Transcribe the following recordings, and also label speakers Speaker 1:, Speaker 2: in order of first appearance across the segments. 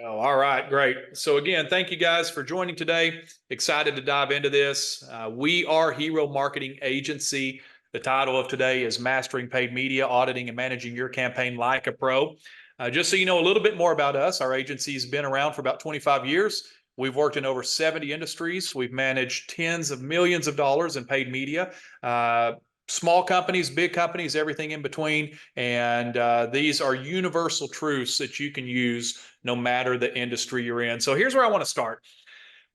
Speaker 1: Oh, all right, great. So again, thank you guys for joining today. Excited to dive into this. We are Hero Marketing Agency. The title of today is Mastering Paid Media, Auditing and Managing Your Campaign Like a Pro. Just so you know a little bit more about us, our agency's been around for about 25 years. We've worked in over 70 industries. We've managed tens of millions of dollars in paid media. Small companies, big companies, everything in between. And these are universal truths that you can use no matter the industry you're in. So here's where I want to start.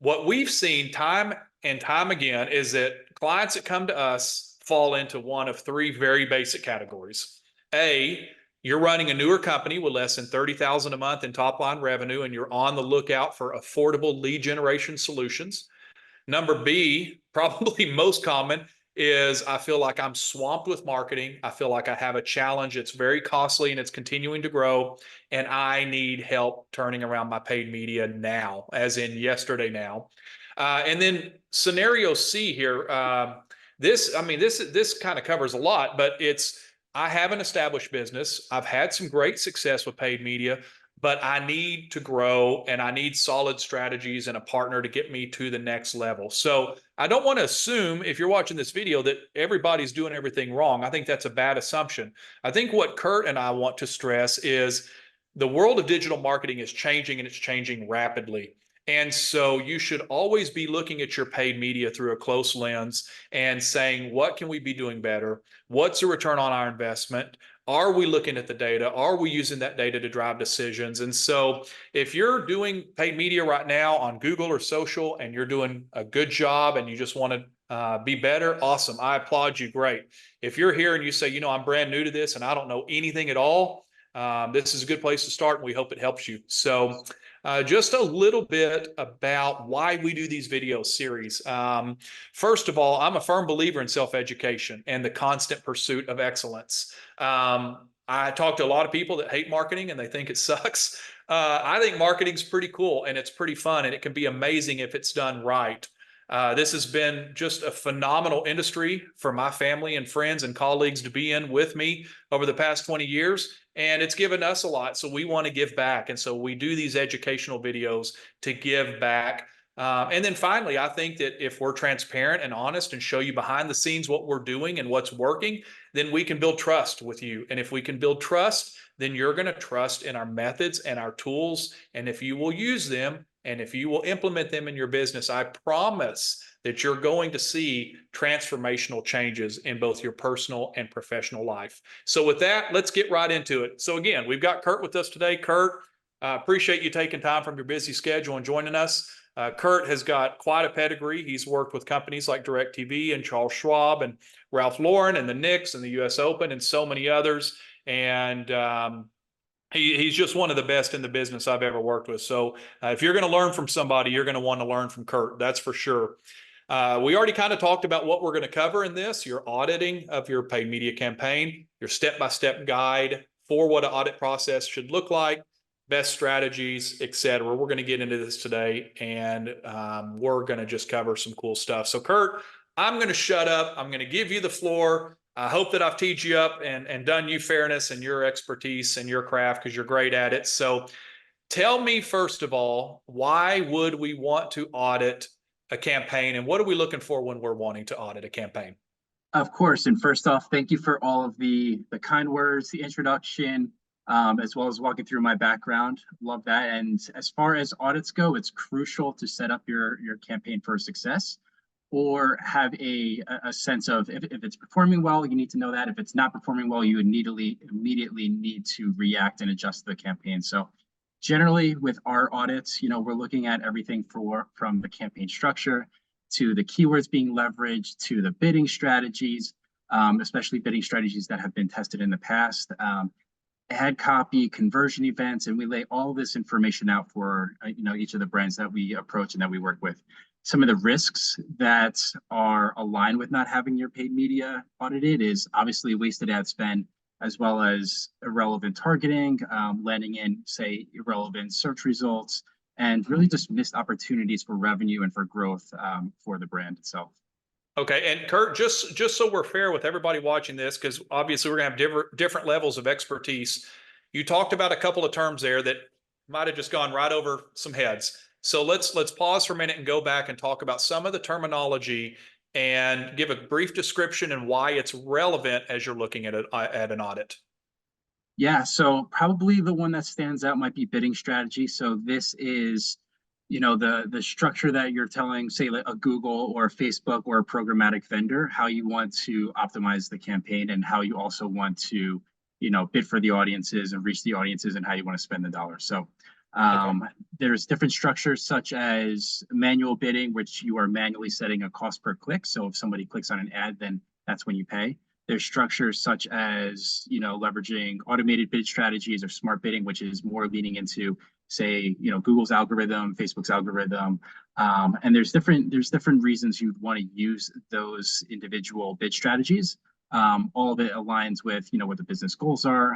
Speaker 1: What we've seen time and time again is that clients that come to us fall into one of three very basic categories. A, you're running a newer company with less than $30,000 a month in top line revenue, and you're on the lookout for affordable lead generation solutions. Number B, probably most common, is I feel like I'm swamped with marketing. I feel like I have a challenge. It's very costly and it's continuing to grow. And I need help turning around my paid media now, as in yesterday now. And then scenario C here, this kind of covers a lot, but it's, I have an established business. I've had some great success with paid media, but I need to grow and I need solid strategies and a partner to get me to the next level. So I don't want to assume, if you're watching this video, that everybody's doing everything wrong. I think that's a bad assumption. I think what Kurt and I want to stress is the world of digital marketing is changing, and it's changing rapidly. And so you should always be looking at your paid media through a close lens and saying, what can we be doing better? What's the return on our investment? Are we looking at the data? Are we using that data to drive decisions? And so if you're doing paid media right now on Google or social and you're doing a good job and you just want to be better, awesome. I applaud you. Great. If you're here and you say, you know, I'm brand new to this and I don't know anything at all, this is a good place to start, and we hope it helps you. So just a little bit about why we do these video series. First of all, I'm a firm believer in self-education and the constant pursuit of excellence. I talk to a lot of people that hate marketing and they think it sucks. I think marketing's pretty cool and it's pretty fun, and it can be amazing if it's done right. This has been just a phenomenal industry for my family and friends and colleagues to be in with me over the past 20 years. And it's given us a lot. So we want to give back. And so we do these educational videos to give back. And then finally, I think that if we're transparent and honest and show you behind the scenes what we're doing and what's working, then we can build trust with you. And if we can build trust, then you're going to trust in our methods and our tools. And if you will use them, and if you will implement them in your business, I promise that you're going to see transformational changes in both your personal and professional life. So with that, let's get right into it. So again, we've got Kurt with us today. Kurt, appreciate you taking time from your busy schedule and joining us. Kurt has got quite a pedigree. He's worked with companies like DirecTV and Charles Schwab and Ralph Lauren and the Knicks and the US Open and so many others. And he's just one of the best in the business I've ever worked with. So if you're going to learn from somebody, you're going to want to learn from Kurt. That's for sure. We already kind of talked about what we're going to cover in this: your auditing of your paid media campaign, your step-by-step guide for what an audit process should look like, best strategies, etc. We're going to get into this today, and we're going to just cover some cool stuff. So Kurt, I'm going to shut up. I'm going to give you the floor. I hope that I've teed you up and done you fairness and your expertise and your craft, because you're great at it. So tell me, first of all, why would we want to audit a campaign, and what are we looking for when we're wanting to audit a campaign?
Speaker 2: Of course. And first off, thank you for all of the kind words, the introduction, as well as walking through my background. Love that. And as far as audits go, it's crucial to set up your campaign for success, or have a sense of if it's performing well, you need to know that. If it's not performing well, you immediately need to react and adjust the campaign. So generally with our audits, we're looking at everything from the campaign structure to the keywords being leveraged to the bidding strategies, especially bidding strategies that have been tested in the past, ad copy, conversion events, and we lay all this information out for each of the brands that we approach and that we work with. Some of the risks that are aligned with not having your paid media audited is obviously wasted ad spend, as well as irrelevant targeting, landing in, say, irrelevant search results, and really just missed opportunities for revenue and for growth for the brand itself.
Speaker 1: Okay, and Kurt, just so we're fair with everybody watching this, because obviously we're going to have different levels of expertise. You talked about a couple of terms there that might have just gone right over some heads. So let's pause for a minute and go back and talk about some of the terminology and give a brief description and why it's relevant as you're looking at an audit.
Speaker 2: Yeah, so probably the one that stands out might be bidding strategy. So this is, the structure that you're telling, say, like a Google or a Facebook or a programmatic vendor, how you want to optimize the campaign and how you also want to, bid for the audiences and reach the audiences and how you want to spend the dollars. So
Speaker 1: Okay.
Speaker 2: there's different structures such as manual bidding, which you are manually setting a cost per click. So if somebody clicks on an ad, then that's when you pay. There's structures such as, leveraging automated bid strategies or smart bidding, which is more leaning into, say, Google's algorithm, Facebook's algorithm. And there's different reasons you'd want to use those individual bid strategies. All of it aligns with, what the business goals are,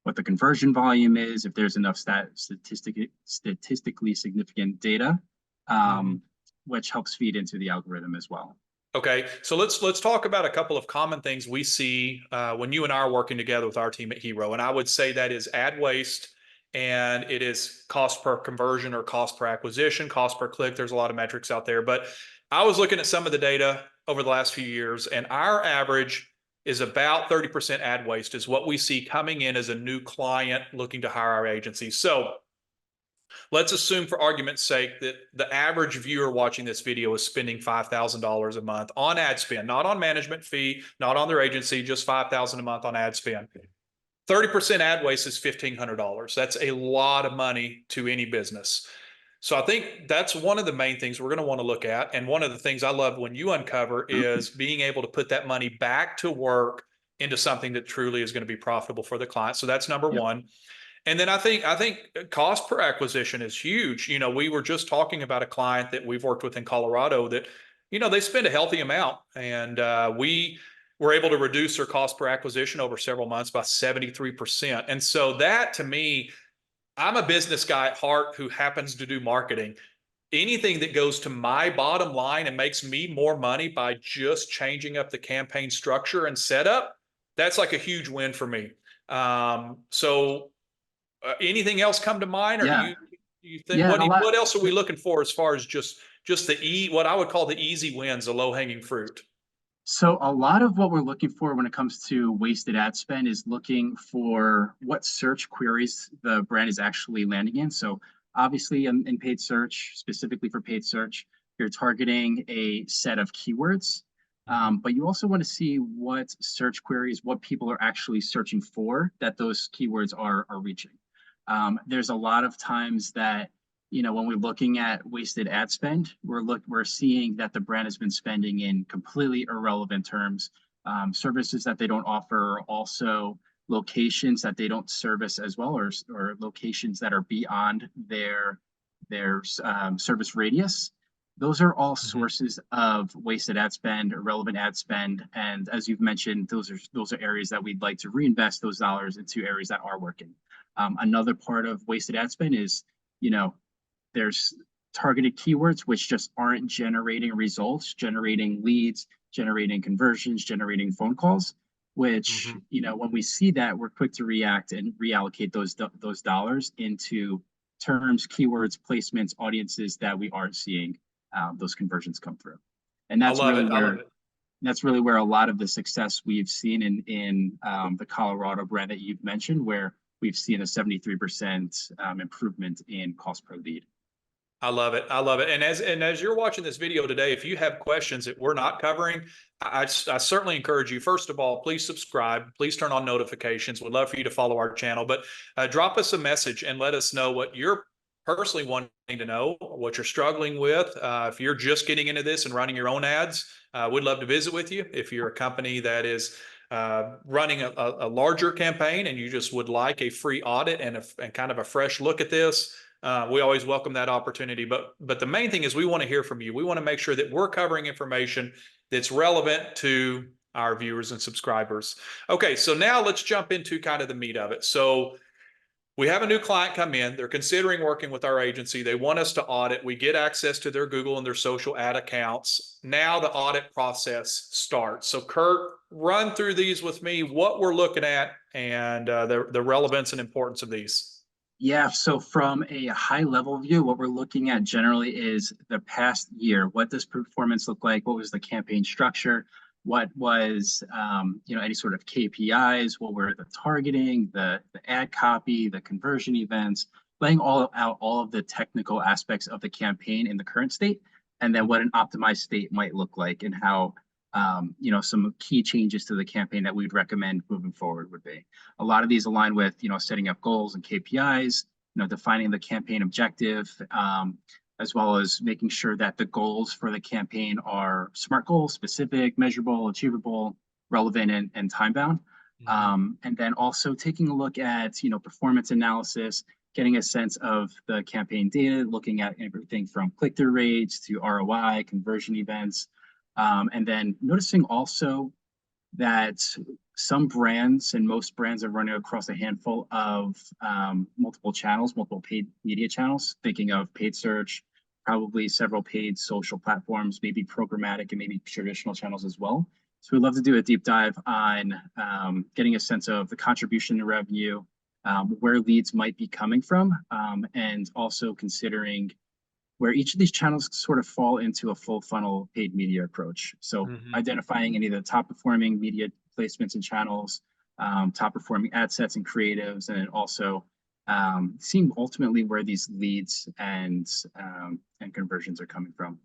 Speaker 2: what the conversion volume is, if there's enough statistically significant data, which helps feed into the algorithm as well.
Speaker 1: Okay, so let's talk about a couple of common things we see when you and I are working together with our team at Hero, and I would say that is ad waste, and it is cost per conversion or cost per acquisition, cost per click. There's a lot of metrics out there, but I was looking at some of the data over the last few years, and our average is about 30% ad waste is what we see coming in as a new client looking to hire our agency. So let's assume for argument's sake that the average viewer watching this video is spending $5,000 a month on ad spend, not on management fee, not on their agency, just $5,000 a month on ad spend. 30% ad waste is $1,500. That's a lot of money to any business. So I think that's one of the main things we're going to want to look at. And one of the things I love when you uncover is being able to put that money back to work into something that truly is going to be profitable for the client. So that's number
Speaker 2: Yep.
Speaker 1: one. And then I think cost per acquisition is huge. We were just talking about a client that we've worked with in Colorado that, they spend a healthy amount, and we were able to reduce their cost per acquisition over several months by 73%. And so that, to me, I'm a business guy at heart who happens to do marketing. Anything that goes to my bottom line and makes me more money by just changing up the campaign structure and setup, that's like a huge win for me. So anything else come to mind, or do
Speaker 2: Yeah,
Speaker 1: you think
Speaker 2: yeah,
Speaker 1: what else are we looking for as far as just what I would call the easy wins, the low hanging fruit?
Speaker 2: So a lot of what we're looking for when it comes to wasted ad spend is looking for what search queries the brand is actually landing in. So obviously in paid search, specifically for paid search, you're targeting a set of keywords. But you also want to see what search queries, what people are actually searching for, that those keywords are reaching. There's a lot of times that, when we're looking at wasted ad spend, we're seeing that the brand has been spending in completely irrelevant terms, services that they don't offer, also locations that they don't service as well, or locations that are beyond their service radius. Those are all sources of wasted ad spend, irrelevant ad spend, and as you've mentioned, those are areas that we'd like to reinvest those dollars into areas that are working. Another part of wasted ad spend is, there's targeted keywords which just aren't generating results, generating leads, generating conversions, generating phone calls, which, when we see that, we're quick to react and reallocate those dollars into terms, keywords, placements, audiences that we are seeing those conversions come through. And
Speaker 1: I love it.
Speaker 2: that's really where a lot of the success we've seen in the Colorado brand that you've mentioned, where we've seen a 73% improvement in cost per lead.
Speaker 1: I love it. I love it. And as you're watching this video today, if you have questions that we're not covering, I certainly encourage you. First of all, please subscribe. Please turn on notifications. We'd love for you to follow our channel, but drop us a message and let us know what you're personally wanting to know, what you're struggling with. If you're just getting into this and running your own ads, we'd love to visit with you. If you're a company that is running a larger campaign and you just would like a free audit and kind of a fresh look at this, we always welcome that opportunity. But the main thing is we want to hear from you. We want to make sure that we're covering information that's relevant to our viewers and subscribers. Okay, so now let's jump into kind of the meat of it. So we have a new client come in. They're considering working with our agency. They want us to audit. We get access to their Google and their social ad accounts. Now the audit process starts. So Kurt, run through these with me, what we're looking at and the relevance and importance of these.
Speaker 2: Yeah, so from a high level view, what we're looking at generally is the past year. What does performance look like? What was the campaign structure? What was, any sort of KPIs? What were the targeting, the ad copy, the conversion events, laying all out all of the technical aspects of the campaign in the current state, and then what an optimized state might look like, and how, some key changes to the campaign that we'd recommend moving forward would be. A lot of these align with, setting up goals and KPIs, defining the campaign objective, as well as making sure that the goals for the campaign are SMART goals, specific, measurable, achievable, relevant, and time bound. And then also taking a look at, performance analysis, getting a sense of the campaign data, looking at everything from click-through rates to ROI, conversion events, and then noticing also that some brands and most brands are running across a handful of multiple channels, multiple paid media channels, thinking of paid search, probably several paid social platforms, maybe programmatic and maybe traditional channels as well. So we'd love to do a deep dive on getting a sense of the contribution to revenue, where leads might be coming from, and also considering where each of these channels sort of fall into a full funnel paid media approach. So identifying any of the top performing media placements and channels, top performing ad sets and creatives, and then also seeing ultimately where these leads and conversions are coming from.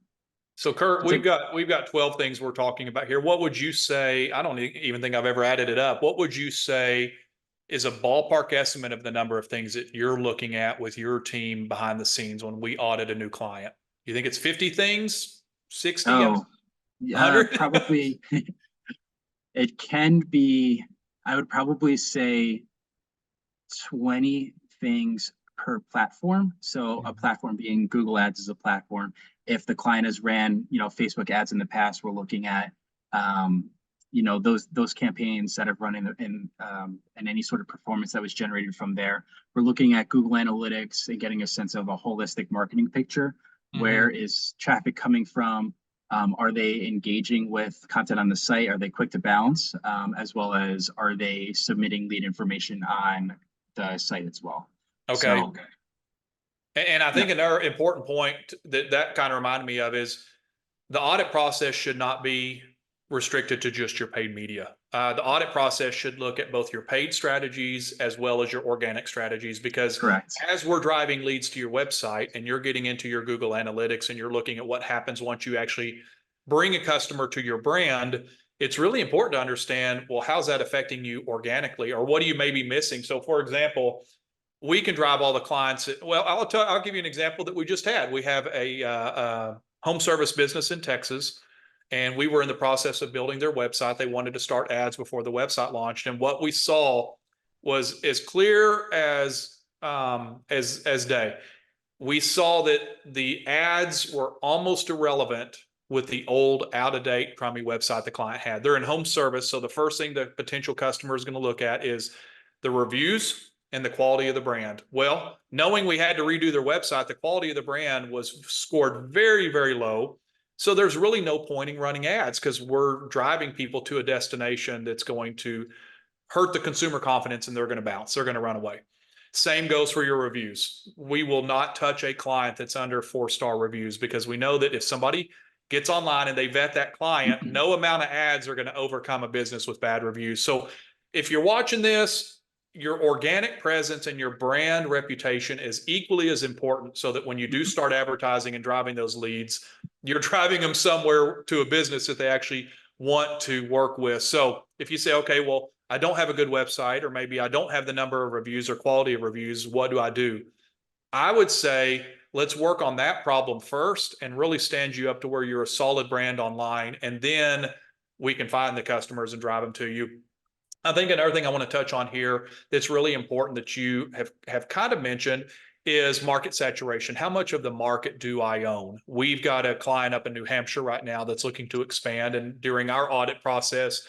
Speaker 1: So Kurt, we've got 12 things we're talking about here. What would you say? I don't even think I've ever added it up. What would you say is a ballpark estimate of the number of things that you're looking at with your team behind the scenes when we audit a new client? You think it's 50 things, 60,
Speaker 2: Oh,
Speaker 1: 100?
Speaker 2: probably it can be, I would probably say 20 things per platform. So a platform being Google Ads is a platform. If the client has ran, Facebook ads in the past, we're looking at, those campaigns that have run in any sort of performance that was generated from there. We're looking at Google Analytics and getting a sense of a holistic marketing picture. Where is traffic coming from? Are they engaging with content on the site? Are they quick to bounce? As well as are they submitting lead information on the site as well?
Speaker 1: Okay.
Speaker 2: So,
Speaker 1: And I think another important point that kind of reminded me of is the audit process should not be restricted to just your paid media. The audit process should look at both your paid strategies as well as your organic strategies, because
Speaker 2: correct.
Speaker 1: as we're driving leads to your website and you're getting into your Google Analytics and you're looking at what happens once you actually bring a customer to your brand, it's really important to understand, well, how's that affecting you organically, or what are you maybe missing? So for example, we can drive all the clients. Well, I'll give you an example that we just had. We have a home service business in Texas, and we were in the process of building their website. They wanted to start ads before the website launched, and what we saw was as clear as day. We saw that the ads were almost irrelevant with the old, out-of-date, crummy website the client had. They're in home service, so the first thing the potential customer is going to look at is the reviews and the quality of the brand. Well, knowing we had to redo their website, the quality of the brand was scored very, very low. So there's really no point in running ads, because we're driving people to a destination that's going to hurt the consumer confidence, and they're going to bounce. They're going to run away. Same goes for your reviews. We will not touch a client that's under 4-star reviews, because we know that if somebody gets online and they vet that client, no amount of ads are going to overcome a business with bad reviews. So if you're watching this, your organic presence and your brand reputation is equally as important, so that when you do start advertising and driving those leads, you're driving them somewhere to a business that they actually want to work with. So if you say, okay, well, I don't have a good website, or maybe I don't have the number of reviews or quality of reviews, what do? I would say, let's work on that problem first and really stand you up to where you're a solid brand online, and then we can find the customers and drive them to you. I think another thing I want to touch on here that's really important that you have kind of mentioned is market saturation. How much of the market do I own? We've got a client up in New Hampshire right now that's looking to expand, and during our audit process,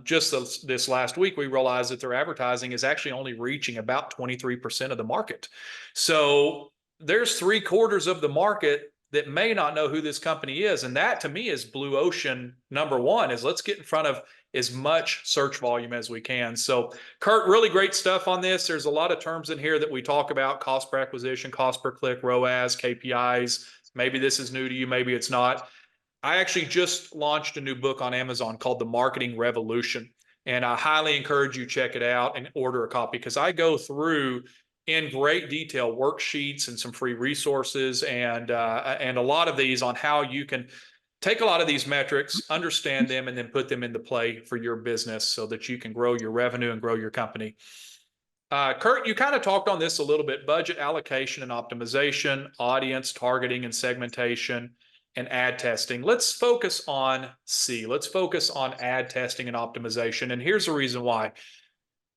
Speaker 1: just this last week, we realized that their advertising is actually only reaching about 23% of the market. So there's 3/4 of the market that may not know who this company is. And that to me is blue ocean number one, is let's get in front of as much search volume as we can. So Kurt, really great stuff on this. There's a lot of terms in here that we talk about: cost per acquisition, cost per click, ROAS, KPIs. Maybe this is new to you, maybe it's not. I actually just launched a new book on Amazon called The Marketing Revolution. And I highly encourage you check it out and order a copy, because I go through in great detail worksheets and some free resources and a lot of these on how you can take a lot of these metrics, understand them, and then put them into play for your business so that you can grow your revenue and grow your company. Kurt, you kind of talked on this a little bit: budget allocation and optimization, audience targeting and segmentation, and ad testing. Let's focus on C. Let's focus on ad testing and optimization. And here's the reason why.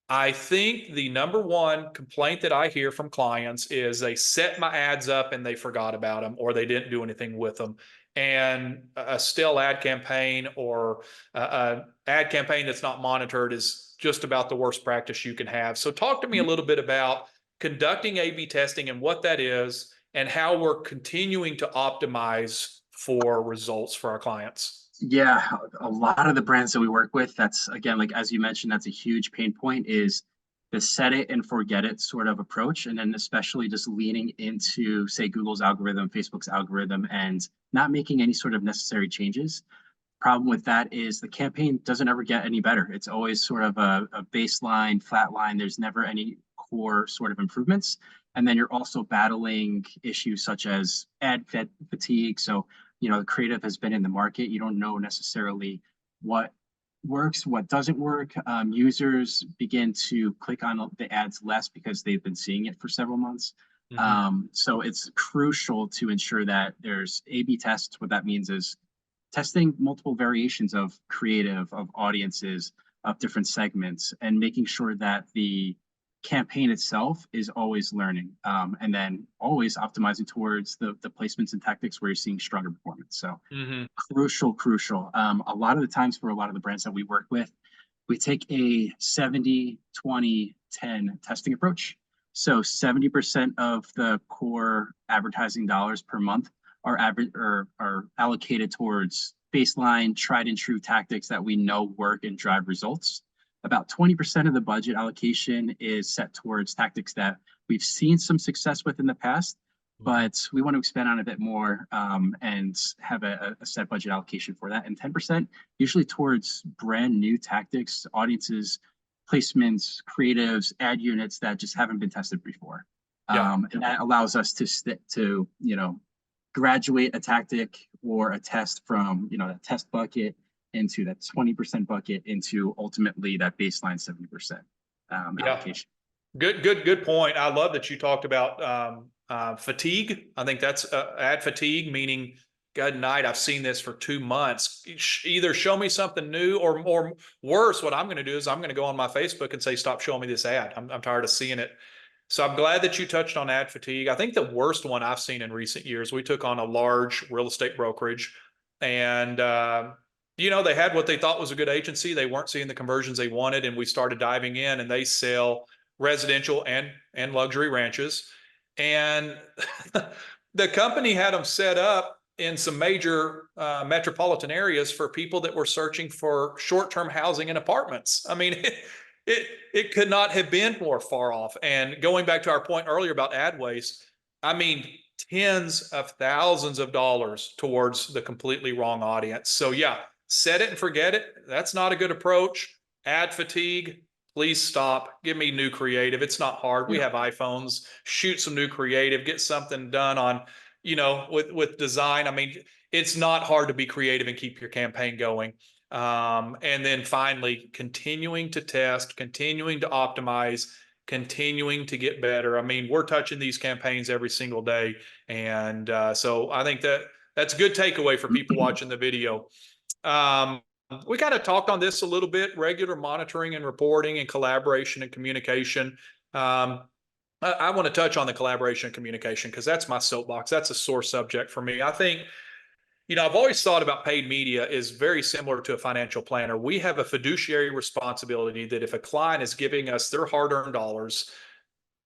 Speaker 1: I think the number one complaint that I hear from clients is they set my ads up and they forgot about them, or they didn't do anything with them. And a still ad campaign, or an ad campaign that's not monitored, is just about the worst practice you can have. So talk to me a little bit about conducting A/B testing and what that is, and how we're continuing to optimize for results for our clients.
Speaker 2: Yeah, a lot of the brands that we work with, that's, again, like as you mentioned, that's a huge pain point, is the set it and forget it sort of approach. And then especially just leaning into, say, Google's algorithm, Facebook's algorithm, and not making any sort of necessary changes. Problem with that is the campaign doesn't ever get any better. It's always sort of a baseline, flat line. There's never any core sort of improvements. And then you're also battling issues such as ad fatigue. So, the creative has been in the market. You don't know necessarily what works, what doesn't work. Users begin to click on the ads less because they've been seeing it for several months. So it's crucial to ensure that there's A/B tests. What that means is testing multiple variations of creative, of audiences, of different segments, and making sure that the campaign itself is always learning, and then always optimizing towards the placements and tactics where you're seeing stronger performance. So crucial. A lot of the times for a lot of the brands that we work with, we take a 70-20-10 testing approach. So 70% of the core advertising dollars per month are allocated towards baseline, tried and true tactics that we know work and drive results. About 20% of the budget allocation is set towards tactics that we've seen some success with in the past, but we want to expand on a bit more, and have a set budget allocation for that. And 10% usually towards brand new tactics, audiences, placements, creatives, ad units that just haven't been tested before. And that allows us to graduate a tactic or a test from, that test bucket into that 20% bucket into ultimately that baseline 70% allocation.
Speaker 1: Good point. I love that you talked about fatigue. I think that's ad fatigue, meaning, good night, I've seen this for 2 months. Either show me something new, or worse, what I'm going to do is I'm going to go on my Facebook and say, stop showing me this ad. I'm tired of seeing it. So I'm glad that you touched on ad fatigue. I think the worst one I've seen in recent years, we took on a large real estate brokerage, and they had what they thought was a good agency. They weren't seeing the conversions they wanted, and we started diving in, and they sell residential and luxury ranches. And the company had them set up in some major metropolitan areas for people that were searching for short-term housing and apartments. I mean, it could not have been more far off. And going back to our point earlier about ad waste, I mean, tens of thousands of dollars towards the completely wrong audience. So yeah, set it and forget it. That's not a good approach. Ad fatigue, please stop. Give me new creative. It's not hard. We have iPhones. Shoot some new creative. Get something done on, with design. I mean, it's not hard to be creative and keep your campaign going. And then finally, continuing to test, continuing to optimize, continuing to get better. I mean, we're touching these campaigns every single day. And so I think that's a good takeaway for people watching the video. We kind of talked on this a little bit: regular monitoring and reporting, and collaboration and communication. I want to touch on the collaboration and communication because that's my soapbox. That's a sore subject for me. I think, I've always thought about paid media is very similar to a financial planner. We have a fiduciary responsibility that if a client is giving us their hard-earned dollars,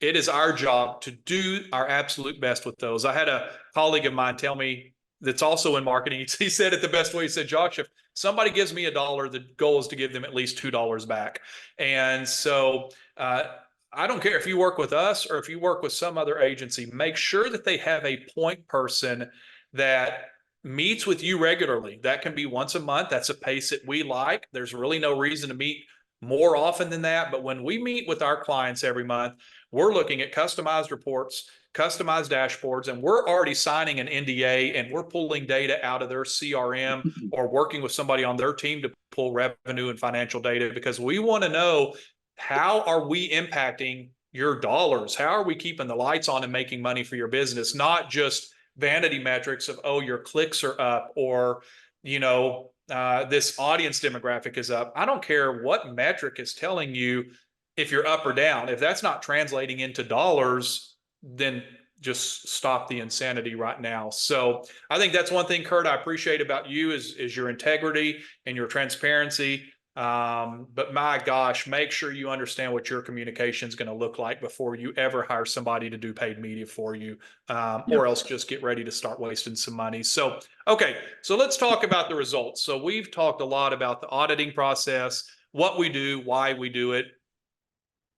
Speaker 1: it is our job to do our absolute best with those. I had a colleague of mine tell me that's also in marketing. He said it the best way. He said, Josh, if somebody gives me $1, the goal is to give them at least $2 back. And so I don't care if you work with us or if you work with some other agency, make sure that they have a point person that meets with you regularly. That can be once a month. That's a pace that we like. There's really no reason to meet more often than that. But when we meet with our clients every month, we're looking at customized reports, customized dashboards, and we're already signing an NDA and we're pulling data out of their CRM or working with somebody on their team to pull revenue and financial data, because we want to know, how are we impacting your dollars? How are we keeping the lights on and making money for your business? Not just vanity metrics of, oh, your clicks are up, or, this audience demographic is up. I don't care what metric is telling you if you're up or down. If that's not translating into dollars, then just stop the insanity right now. So I think that's one thing, Kurt, I appreciate about you is your integrity and your transparency. But my gosh, make sure you understand what your communication is going to look like before you ever hire somebody to do paid media for you, or else just get ready to start wasting some money. So, okay, so let's talk about the results. So we've talked a lot about the auditing process, what we do, why we do it.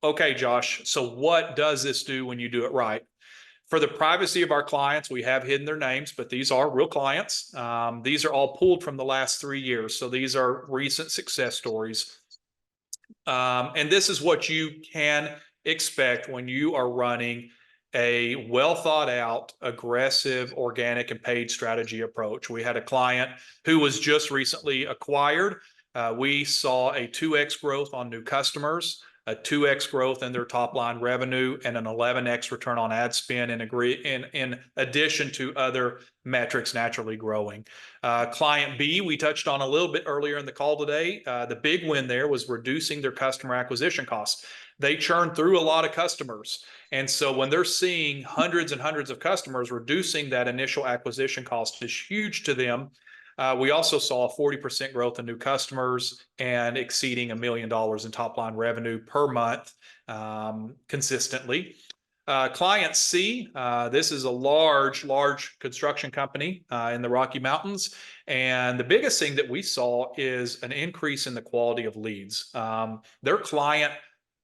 Speaker 1: Okay, Josh, so what does this do when you do it right? For the privacy of our clients, we have hidden their names, but these are real clients. These are all pulled from the last 3 years. So these are recent success stories. And this is what you can expect when you are running a well thought out, aggressive, organic, and paid strategy approach. We had a client who was just recently acquired. We saw a 2x growth on new customers, a 2x growth in their top line revenue, and an 11x return on ad spend in addition to other metrics naturally growing. Client B, we touched on a little bit earlier in the call today. The big win there was reducing their customer acquisition costs. They churn through a lot of customers. And so when they're seeing hundreds and hundreds of customers, reducing that initial acquisition cost is huge to them. We also saw a 40% growth in new customers and exceeding $1 million in top line revenue per month consistently. Client C, this is a large construction company in the Rocky Mountains. And the biggest thing that we saw is an increase in the quality of leads. Their client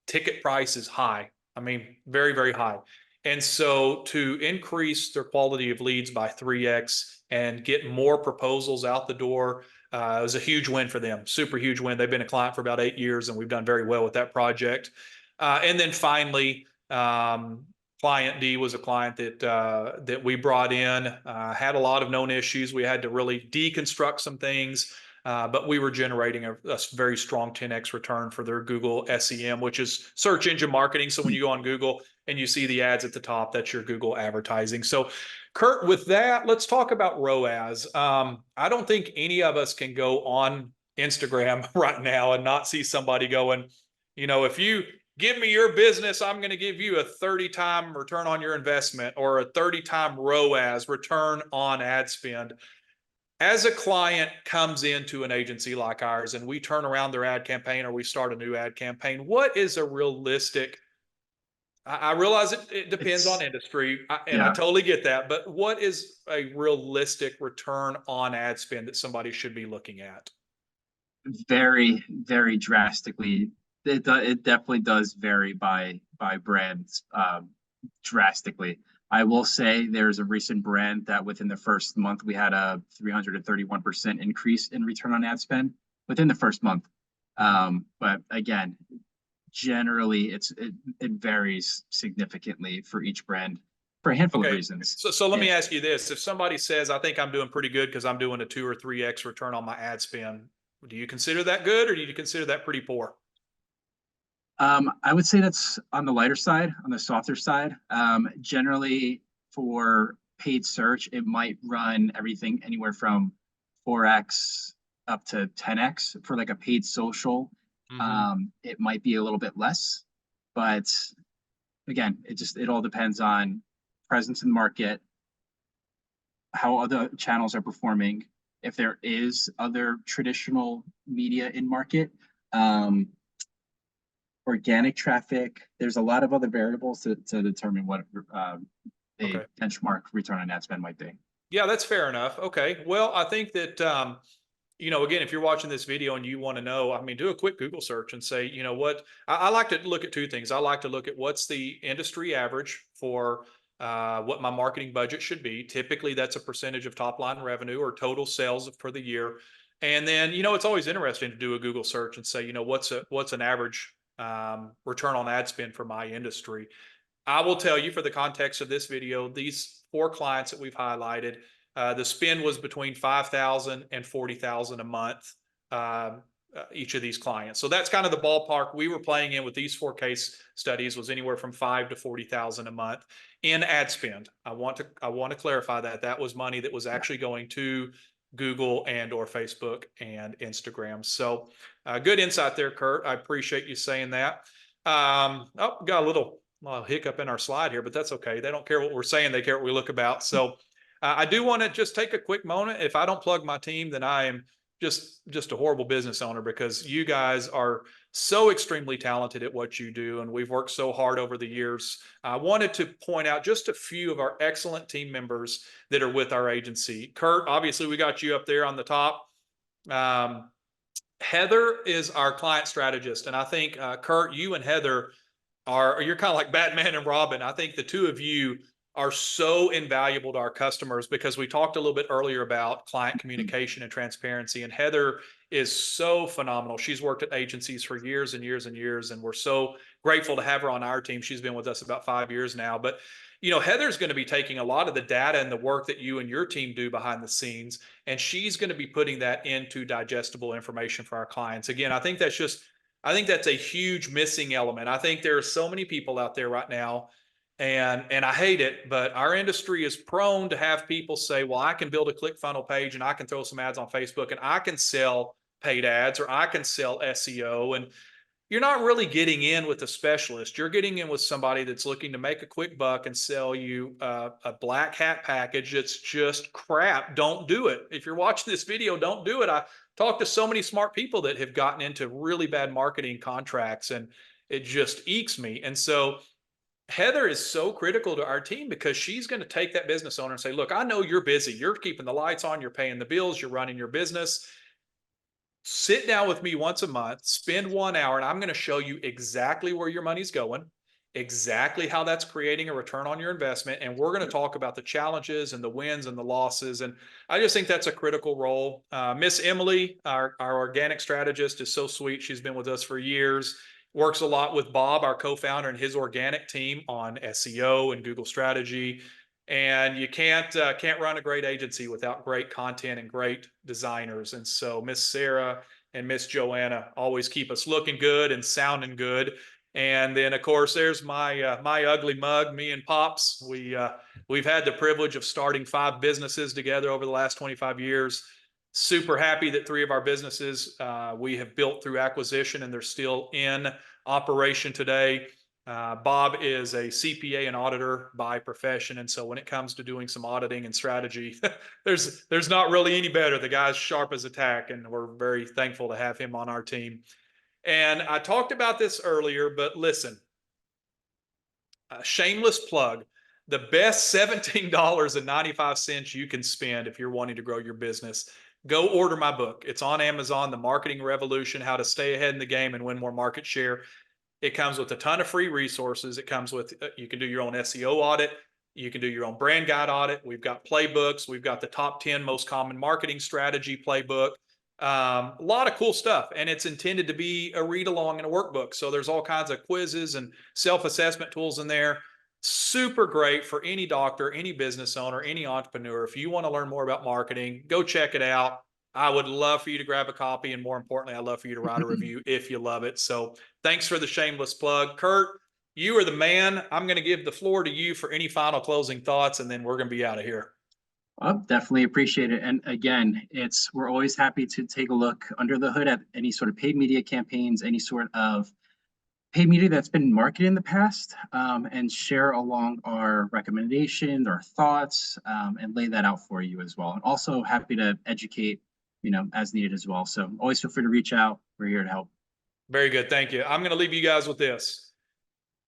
Speaker 1: ticket price is high. I mean, very, very high. And so to increase their quality of leads by 3x and get more proposals out the door, it was a huge win for them. Super huge win. They've been a client for about 8 years, and we've done very well with that project. And then finally, client D was a client that we brought in, had a lot of known issues. We had to really deconstruct some things, but we were generating a very strong 10x return for their Google SEM, which is search engine marketing. So when you go on Google and you see the ads at the top, that's your Google advertising. So Kurt, with that, let's talk about ROAS. I don't think any of us can go on Instagram right now and not see somebody going, if you give me your business, I'm going to give you a 30-time return on your investment, or a 30-time ROAS, return on ad spend. As a client comes into an agency like ours and we turn around their ad campaign or we start a new ad campaign, what is a realistic, I realize it depends on industry, and I totally get that, but what is a realistic return on ad spend that somebody should be looking at?
Speaker 2: Very, very drastically. It definitely does vary by brands drastically. I will say there's a recent brand that within the first month we had a 331% increase in return on ad spend within the first month. But again, generally it varies significantly for each brand for a handful of reasons.
Speaker 1: So let me ask you this. If somebody says, I think I'm doing pretty good because I'm doing a 2 or 3x return on my ad spend, do you consider that good, or do you consider that pretty poor?
Speaker 2: I would say that's on the lighter side, on the softer side. Generally, for paid search, it might run everything anywhere from 4x up to 10x. For like a paid social, it might be a little bit less. But again, it all depends on presence in the market, how other channels are performing, if there is other traditional media in market. organic traffic. There's a lot of other variables to determine what a
Speaker 1: Okay.
Speaker 2: benchmark return on ad spend might be.
Speaker 1: Yeah, that's fair enough. Okay. Well, I think that, again, if you're watching this video and you want to know, I mean, do a quick Google search and say, you know what, I like to look at two things. I like to look at what's the industry average for what my marketing budget should be. Typically, that's a percentage of top line revenue or total sales for the year. And then, it's always interesting to do a Google search and say, what's an average return on ad spend for my industry. I will tell you, for the context of this video, these 4 clients that we've highlighted, the spend was between 5,000 and 40,000 a month, each of these clients. So that's kind of the ballpark we were playing in with these 4 case studies, was anywhere from 5 to 40,000 a month in ad spend. I want to clarify that was money that was actually going to Google and or Facebook and Instagram. So good insight there, Kurt. I appreciate you saying that. Got a little hiccup in our slide here, but that's okay. They don't care what we're saying. They care what we look about. So I do want to just take a quick moment. If I don't plug my team, then I am just a horrible business owner, because you guys are so extremely talented at what you do. And we've worked so hard over the years. I wanted to point out just a few of our excellent team members that are with our agency. Kurt, obviously we got you up there on the top. Heather is our client strategist. And I think, Kurt, you and Heather you're kind of like Batman and Robin. I think the two of you are so invaluable to our customers, because we talked a little bit earlier about client communication and transparency. And Heather is so phenomenal. She's worked at agencies for years and years and years, and we're so grateful to have her on our team. She's been with us about 5 years now. But Heather's going to be taking a lot of the data and the work that you and your team do behind the scenes, and she's going to be putting that into digestible information for our clients. Again, I think that's a huge missing element. I think there are so many people out there right now, and I hate it, but our industry is prone to have people say, well, I can build a ClickFunnels page and I can throw some ads on Facebook and I can sell paid ads or I can sell SEO. And you're not really getting in with a specialist. You're getting in with somebody that's looking to make a quick buck and sell you a black hat package that's just crap. Don't do it. If you're watching this video, don't do it. I talked to so many smart people that have gotten into really bad marketing contracts, and it just eeks me. And so Heather is so critical to our team, because she's going to take that business owner and say, look, I know you're busy. You're keeping the lights on. You're paying the bills. You're running your business. Sit down with me once a month, spend 1 hour, and I'm going to show you exactly where your money's going, exactly how that's creating a return on your investment. And we're going to talk about the challenges and the wins and the losses. And I just think that's a critical role. Miss Emily, our organic strategist, is so sweet. She's been with us for years, works a lot with Bob, our co-founder, and his organic team on SEO and Google strategy. And you can't run a great agency without great content and great designers. And so Miss Sarah and Miss Joanna always keep us looking good and sounding good. And then, of course, there's my ugly mug, me and Pops. We've had the privilege of starting 5 businesses together over the last 25 years. Super happy that 3 of our businesses we have built through acquisition, and they're still in operation today. Bob is a CPA and auditor by profession. And so when it comes to doing some auditing and strategy, there's not really any better. The guy's sharp as a tack, and we're very thankful to have him on our team. And I talked about this earlier, but listen, shameless plug, the best $17.95 you can spend if you're wanting to grow your business. Go order my book. It's on Amazon, The Marketing Revolution: How to Stay Ahead in the Game and Win More Market Share. It comes with a ton of free resources. It comes with, you can do your own SEO audit. You can do your own brand guide audit. We've got playbooks. We've got the top 10 most common marketing strategy playbook. A lot of cool stuff. And it's intended to be a read along and a workbook. So there's all kinds of quizzes and self-assessment tools in there. Super great for any doctor, any business owner, any entrepreneur. If you want to learn more about marketing, go check it out. I would love for you to grab a copy. And more importantly, I'd love for you to write a review if you love it. So thanks for the shameless plug. Kurt, you are the man. I'm going to give the floor to you for any final closing thoughts, and then we're going to be out of here.
Speaker 2: Well, definitely appreciate it. And again, we're always happy to take a look under the hood at any sort of paid media campaigns, any sort of paid media that's been marketed in the past, and share along our recommendations, our thoughts, and lay that out for you as well. And also happy to educate, as needed as well. So always feel free to reach out. We're here to help.
Speaker 1: Very good. Thank you. I'm going to leave you guys with this.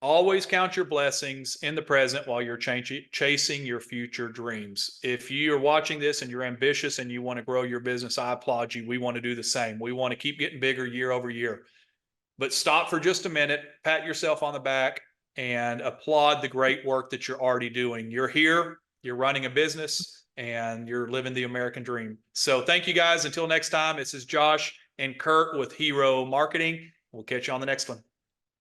Speaker 1: Always count your blessings in the present while you're chasing your future dreams. If you're watching this and you're ambitious and you want to grow your business, I applaud you. We want to do the same. We want to keep getting bigger year over year. But stop for just a minute, pat yourself on the back, and applaud the great work that you're already doing. You're here, you're running a business, and you're living the American dream. So thank you guys. Until next time, this is Josh and Kurt with Hero Marketing. We'll catch you on the next one.